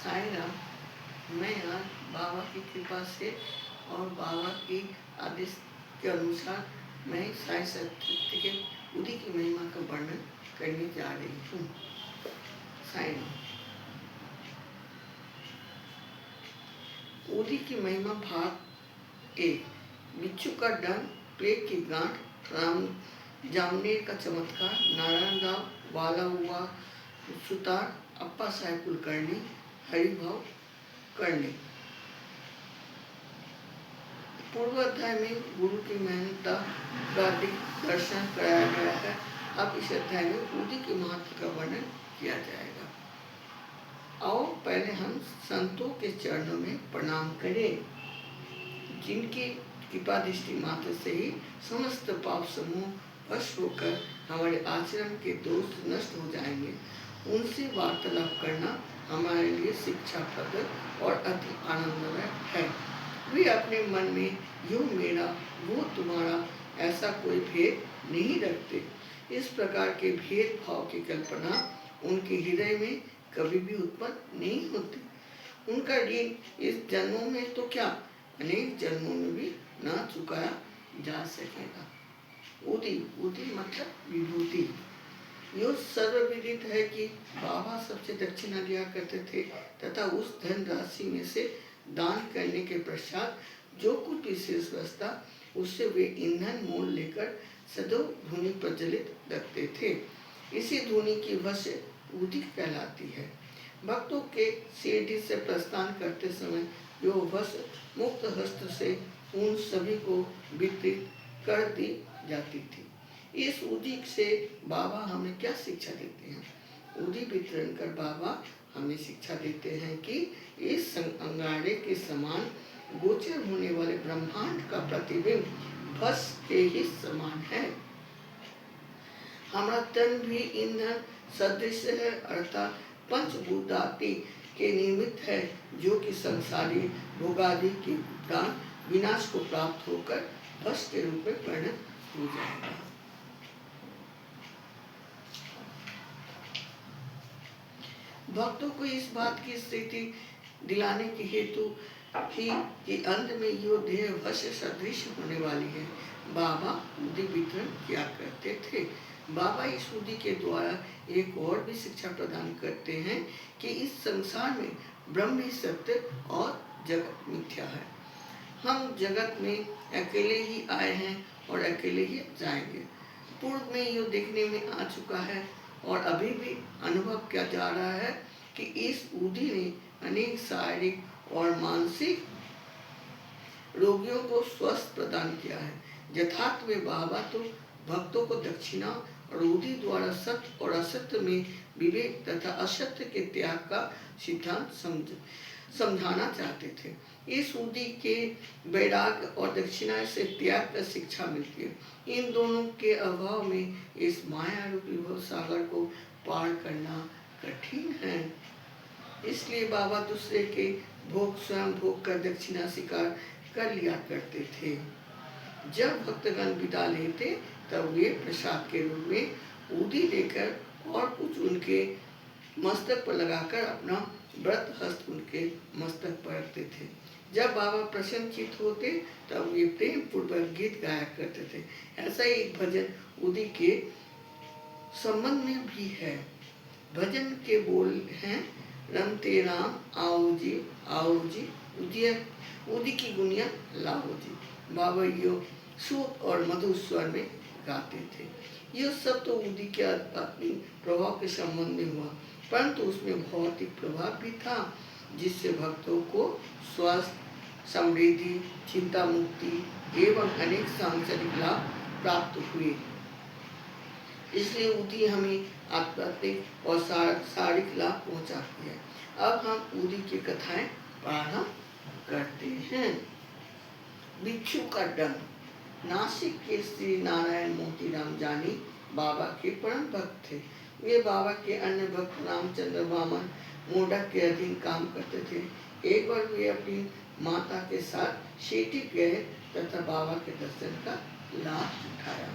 साईं राम। मैं आज बाबा की कृपा से और बाबा की आदेश के अनुसार मैं साई सत्य के उदी की महिमा का वर्णन करने जा रही हूँ। साईं राम। उदी की महिमा भाग 1। बिच्छू का डंक, प्लेग की गांठ, राम जामनेर का चमत्कार, नारायण राव, वाला हुआ सुतार, अप्पा साहेब कुलकर्णी, हरिभाव करने। पूर्व अध्याय में गुरु की मेहनता का दर्शन कराया गया है। अब इस अध्याय में उदी के महत्व का वर्णन किया जाएगा। आओ पहले हम संतों के चरणों में प्रणाम करें, जिनकी कृपा दृष्टि मात्र से ही समस्त पाप समूह वश होकर हमारे आचरण के दोष नष्ट हो जाएंगे। उनसे वार्तालाप करना हमारे लिए शिक्षाप्रद और अति आनंदमय है। वे अपने मन में यो मेरा वो तुम्हारा ऐसा कोई भेद नहीं रखते। इस प्रकार के भेदभाव की कल्पना उनके हृदय में कभी भी उत्पन्न नहीं होती। उनका ऋण इस जन्मों में तो क्या, अनेक जन्मों में भी ना चुकाया जा सकेगा। उदी मतलब विभूति। यह सर्वविदित है कि बाबा सबसे दक्षिणा लिया करते थे तथा उस धन राशि में से दान करने के पश्चात जो कुछ विशेष बचता उससे वे ईंधन मोल लेकर सदैव धूनी प्रज्वलित रखते थे। इसी धूनी की वश्य उदी कहलाती है। भक्तों के सीढ़ी से प्रस्थान करते समय जो वश्य मुक्त हस्त से उन सभी को वितरित कर दी जाती थी। इस उदी से बाबा हमें क्या शिक्षा देते हैं? उदी वितरण कर बाबा हमें शिक्षा देते हैं कि इस अंगारे के समान गोचर होने वाले ब्रह्मांड का प्रतिबिंब भस्म के ही समान है। हमारा तन भी ईंधन सदृश है, अर्थात पंचभूतादि के निमित्त है, जो कि संसारी भोगादि के उपरांत विनाश को प्राप्त होकर भस्म के रूप में परिणत हो जाएगा। भक्तों को इस बात की स्थिति दिलाने के हेतु ही कि अंत में यो देह वश्य सदृश होने वाली है, बाबा उदी वितरण किया करते थे। बाबा इस उदी के द्वारा एक और भी शिक्षा प्रदान करते हैं कि इस संसार में ब्रह्म ही सत्य और जगत मिथ्या है। हम जगत में अकेले ही आए हैं और अकेले ही जाएंगे। पूर्व में यो देखने में आ चुका है और अभी भी अनुभव किया जा रहा है कि इस उदी ने अनेक शारीरिक और मानसिक रोगियों को स्वस्थ प्रदान किया है। यथार्थ में बाबा तो भक्तों को दक्षिणा और उदी द्वारा सत्य और असत्य में विवेक तथा असत्य के त्याग का सिद्धांत समझाना चाहते थे। इस उदी के वैराग्य और दक्षिणा से त्याग का शिक्षा मिलती है। इन दोनों के अभाव में इस माया रूपी भव सागर को पार करना कठिन है। इसलिए बाबा दूसरे के भोग स्वयं भोग कर दक्षिणा स्वीकार कर लिया करते थे। जब भक्तगण विदा लेते तब वे प्रसाद के रूप में उदी देकर और कुछ उनके मस्तक पर लगाकर अपना व्रत हस्त उनके मस्तक पर रखते थे। जब बाबा प्रसन्नचित्त होते तब वे प्रेम पूर्वक गीत गाया करते थे। ऐसा ही एक भजन उदी के संबंध में भी है। भजन के बोल हैं, रमते राम आओ जी उदी की गुनिया लाओ जी। बाबा यो सूत और मधुर स्वर में गाते थे। यह सब तो उदी के आध्यात्मिक प्रभाव के संबंध में हुआ, परंतु उसमें भौतिक प्रभाव भी था, जिससे भक्तों को स्वास्थ्य, समृद्धि, चिंता मुक्ति एवं अनेक सांसारिक लाभ प्राप्त हुए। इसलिए उदी हमें आध्यात्मिक और शारीरिक लाभ पहुंचाती है। अब हम उदी की कथाएं पढ़ना करते हैं। बिच्छू का डंक। नासिक के श्री नारायण मोतीराम जानी बाबा के परम भक्त थे। वे बाबा के अन्य भक्त रामचंद्र वामन मोडक के अधीन काम करते थे। एक बार वे अपनी माता के साथ शेटी गए तथा बाबा के दर्शन का लाभ उठाया।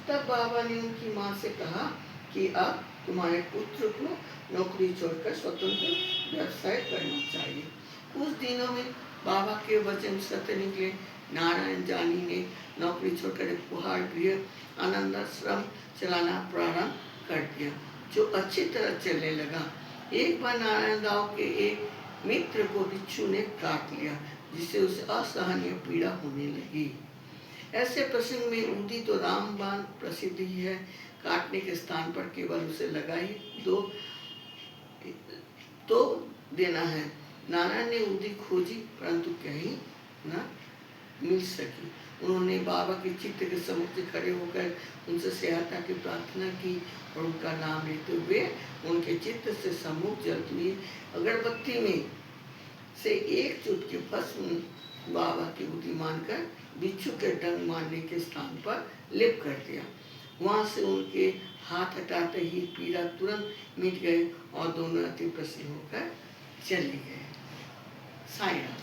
तब बाबा ने उनकी माँ से कहा कि अब तुम्हारे पुत्र को नौकरी छोड़कर स्वतंत्र व्यवसाय करना दिनों में बाबा के वचन सत्य निकले। नारायण जानी ने नौकरी छोड़कर एक कुहाड़ गृह आनंदाश्रम चलाना प्रारंभ कर दिया, जो अच्छी तरह चलने लगा। एक बार नारायण दाव के एक मित्र को बिच्छू ने काट लिया, जिससे उसे असहनीय पीड़ा होने लगी। ऐसे प्रसंग में ऊदी तो रामबाण प्रसिद्ध ही है। काटने के स्थान पर केवल उसे लगाई तो देना है। नारायण ने ऊदी खोजी, परंतु कहीं न मिल सकी। उन्होंने बाबा के चित्र के सम्मुख खड़े होकर उनसे सहायता की प्रार्थना की और उनका नाम लेते हुए उनके चित्र से सम्मुख जलती हुई अगरबत्ती में से एक चुटकी भस्म बाबा की ऊदी मानकर बिच्छू के डंक मारने के स्थान पर लेप कर दिया। वहां से उनके हाथ हटाते ही पीड़ा तुरंत मिट गए और दोनों अति प्रसन्न होकर चले गए। साईं राम।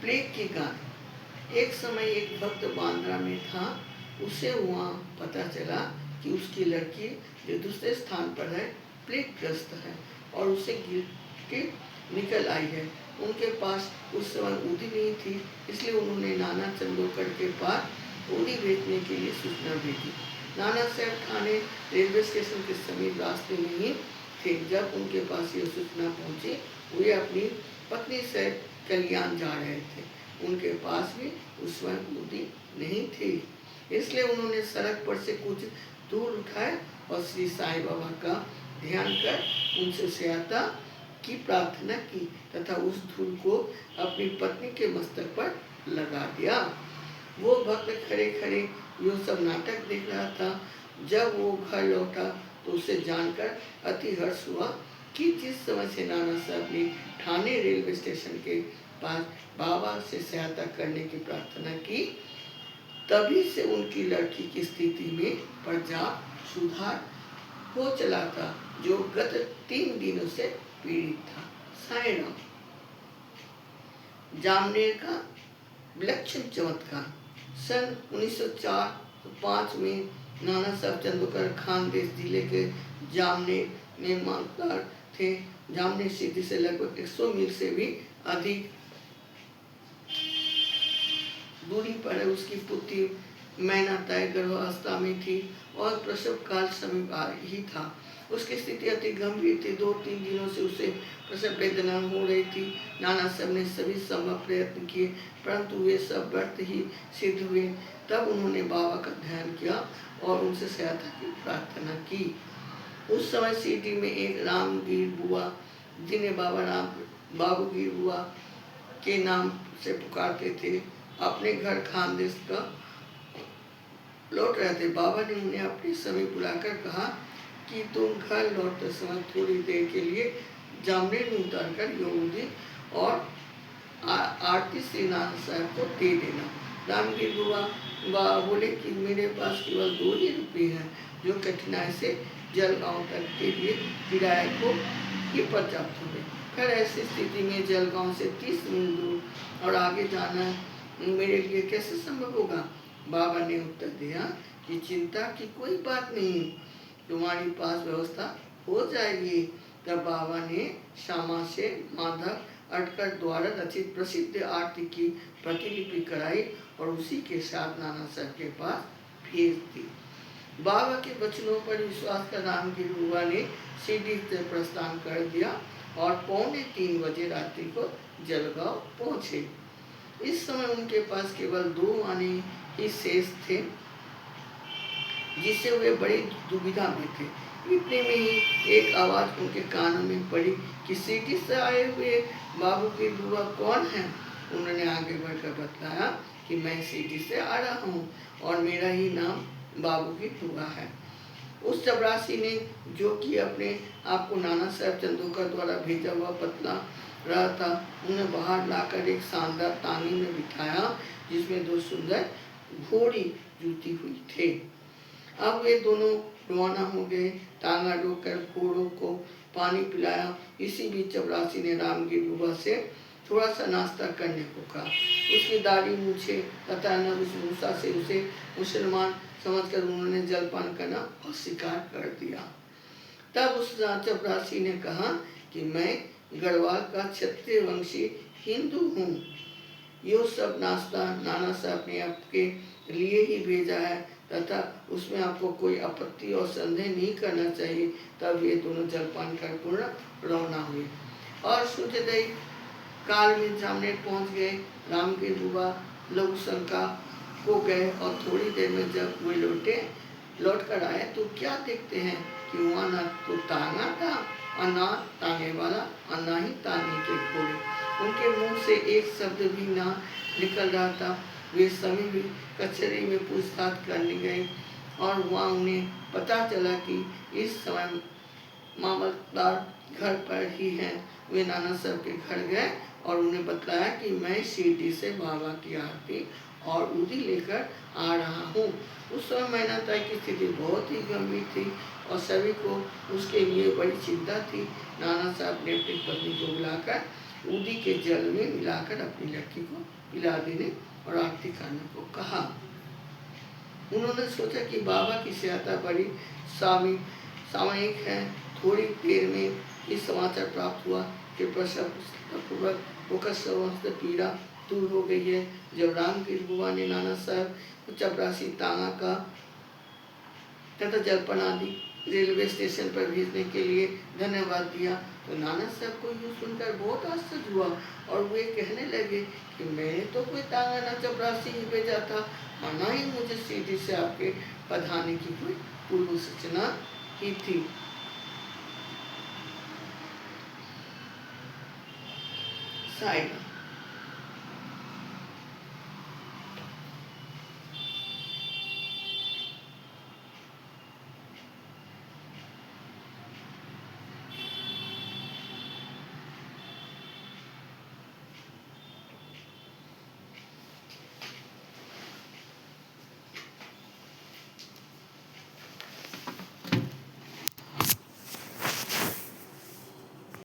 प्लेग के गाने। एक समय एक भक्त बांद्रा में था। उसे वहाँ पता चला कि उसकी लड़की जो दूसरे स्थान पर है प्लेग ग्रस्त है और उसे गिर के निकल आई है। उनके पास उस समय ऊदी नहीं थी, इसलिए उन्होंने नाना चंदोकर के पास ऊदी भेजने के लिए सूचना भेजी। नाना साहब थाने रेलवे स्टेशन के समीप रास्ते में ही थे। जब उनके पास यह सूचना पहुंची, वे अपनी पत्नी से कल्याण जा रहे थे। उनके पास भी उस समय ऊदी नहीं थी, इसलिए उन्होंने सड़क पर से कुछ दूर उठाए और श्री साईं बाबा का ध्यान कर उनसे सहायता की प्रार्थना की तथा उस धूल को अपनी पत्नी के मस्तक पर लगा दिया। वो भक्त खड़े खड़े यह सब नाटक देख रहा था। जब वो घर लौटा तो उसे जानकर अति हर्ष हुआ कि जिस समय से नाना साहब ने ठाणे रेलवे स्टेशन के पास बाबा से सहायता करने की प्रार्थना की, तभी से उनकी लड़की की स्थिति में पर्याप्त सुधार हो चला था, जो गत 3 दिनों से पीड़ित था। साईं राम। जामनेर का विलक्षण चमत्कार। सन 1904-5 में नाना साहब चंदोकर खानदेश जिले के जामनेर में मालदार थे। जामनेर सिटी से लगभग 100 मील से भी अधिक दूरी पर है। उसकी पुत्री मैना तय गर्भावस्था में थी और प्रसव काल समीप आ ही था। उसकी स्थिति अति गंभीर थी। 2-3 दिनों से उसे प्रसव वेदना हो रही थी। नाना साहब ने सभी संभव प्रयत्न किए, परंतु वे सब व्यर्थ ही सिद्ध हुए। तब उन्होंने बाबा का ध्यान किया और उनसे सहायता की प्रार्थना की। उस समय सिटी में एक रामगीर बुआ, जिन्हें बाबूगीर बुआ के नाम से पुकारते थे, अपने घर खानदेश का लौट रहे थे। बाबा ने उन्हें अपने समीप बुलाकर कहा कि तुम घर लौटते समय थोड़ी देर के लिए जामनेर में उतरकर ऊदी और आरती श्री नाना साहब को दे देना। रामगीर बुआ बोले कि मेरे पास केवल 2 ही रुपये हैं, जो कठिनाई से जलगांव तक के लिए किराए को ही पर्याप्त होंगे। फिर ऐसी स्थिति में जलगांव से 30 मील दूर और आगे जाना मेरे लिए कैसे संभव होगा। बाबा ने उत्तर दिया कि चिंता की कोई बात नहीं, तुम्हारी पास व्यवस्था हो जाएगी। तब बाबा ने श्यामा से माधव अटकर द्वारा रचित प्रसिद्ध आरती की प्रतिलिपि कराई और उसी के साथ नाना साहब के पास भेज दी। बाबा के वचनों पर विश्वास कर रामगीर बुआ ने सीढ़ी से प्रस्थान कर दिया और 2:45 बजे रात्रि को जलगांव पहुंचे। इस समय उनके पास केवल 2 आने ही शेष थे, जिससे वे बड़ी दुविधा में थे। इतने में ही एक आवाज उनके कानों में पड़ी कि सिटी से आए हुए बाबू की बुआ कौन है। उन्होंने आगे बढ़कर बताया कि मैं सिटी से आ रहा हूँ और मेरा ही नाम बाबू की बुआ है। उस चपरासी ने, जो कि अपने आप को नाना साहब चंदोकर द्वारा भेजा हुआ पतला रहा था, उन्हें बाहर लाकर एक शानदार तांगी में बिठाया, जिसमें 2 सुंदर घोड़ी जुटी हुई थे। अब वे दोनों रवाना हो गए। टांगा रोककर घोड़ों को पानी पिलाया। इसी बीच चपरासी ने रामगीर बुआ से थोड़ा सा नाश्ता करने को कहा। उसकी दाढ़ी मूछे तथा वेशभूषा से उसे मुसलमान समझकर उन्होंने जलपान करना अस्वीकार कर दिया। तब उस चपरासी ने कहा कि मैं गढ़वाल का क्षत्रिय वंशी हिंदू हूँ। यो सब नाश्ता नाना साहब ने आपके लिए ही भेजा है तथा उसमें आपको कोई आपत्ति और संदेह नहीं करना चाहिए। तब ये दोनों जलपान कर पूर्ण रवाना हुए और सूर्योदय काल में सामने पहुंच गए। राम के बुआ लघु शंका को गए और थोड़ी देर में जब वे लौट कर आए तो क्या देखते हैं कि वहाँ न तो तांगा था और ना तांगे वाला और ना ही तांगे के घोड़े। उनके मुंह से एक शब्द भी ना निकल रहा था। वे सभी भी कचहरी में पूछताछ करने गए और वहाँ उन्हें पता चला कि इस समय मामलतदार घर पर ही हैं। वे नाना साहब के घर गए और उन्हें बताया कि मैं शिरडी से बाबा की आरती और उदी लेकर आ रहा हूँ। उस समय मैनाताई की स्थिति बहुत ही गंभीर थी और सभी को उसके लिए बड़ी चिंता थी। नाना साहब ने अपनी पत्नी को बुलाकर उदी के जल में मिलाकर अपनी लड़की को पिला देने और आरती करने को कहा। उन्होंने सोचा कि बाबा की सहायता बड़ी सामयिक है। थोड़ी देर में इस समाचार प्राप्त हुआ कि प्रसवपूर्वक होकर समस्त पीड़ा दूर हो गई है। जब रामगिर बुआ ने नाना साहब को चपरासी तांगा का तथा जलपन आदि रेलवे स्टेशन पर भेजने के लिए धन्यवाद दिया तो नाना साहब को यूँ सुनकर बहुत आश्चर्य हुआ और वे कहने लगे कि मैंने तो कोई तांगा न चपरासी ही भेजा था और न ही मुझे सीधी से आपके पधारने की कोई पूर्व सूचना की थी। साइड